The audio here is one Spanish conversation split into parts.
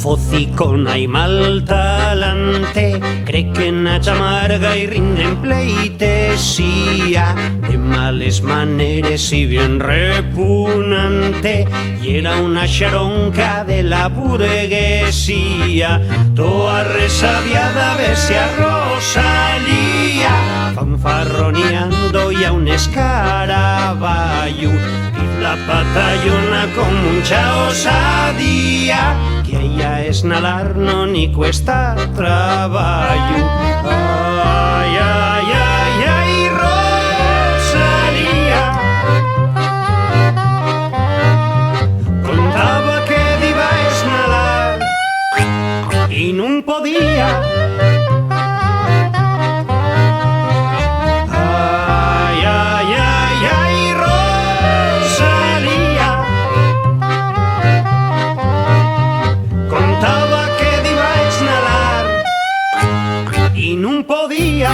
focicona y mal talante, cree que nacha amarga y rinde en pleitesía, de males maneres y bien repugnante, y era una xaronca de la burguesía, toa resabiada besia Rosalía, fanfarroneando y a un escaraballo, y la patallona con mucha osadía, que ella es nadar no ni cuesta traballo. Ay, ay, ay, ay, Rosalía, contaba que diva es nadar y non podía. Ay, ay, ay, ay, Rosalía, contaba que diva es nadar y non podía.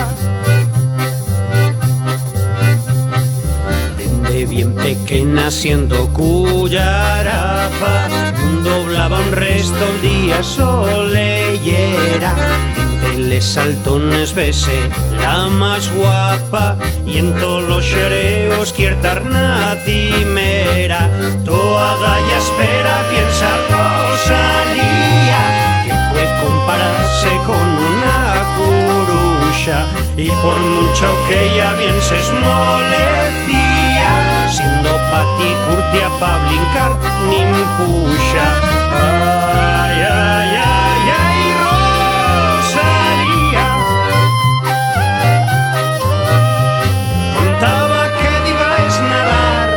Dende bien pequeña siendo cuyarafa, doblaba un resto el día soleyera, entre les saltones vese la más guapa, y en todos los xereos quierta arnatimera, toda galla espera piensa Rosalía, que puede compararse con una curuxa, y por mucho que ella bien se esmolecía, siendo pati curtia pa brincar nin puxa. Ay, ay, ay, ay, Rosalía, contaba que diva es nadar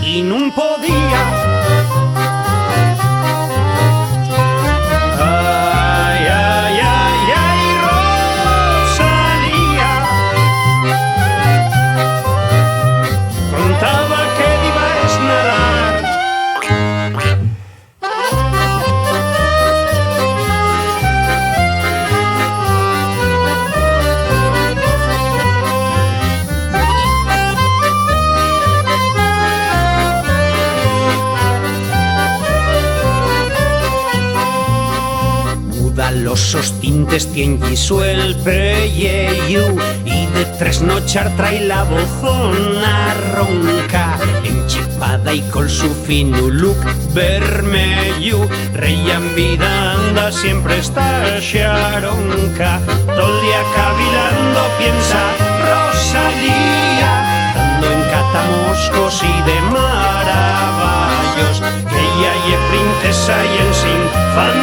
y non podía. Ay, ay, ay, ay, Rosalía, contaba que diva es nadar. Los tintes tien lliso el pelleyu, y de tres nochar trae la bozona ronca, enchipada y col su fino look vermellu, rey en vida anda siempre está xaronca, todo el día cavilando piensa Rosalía, dando en catamoscos y de maravallos, que ella es princesa y en sin fan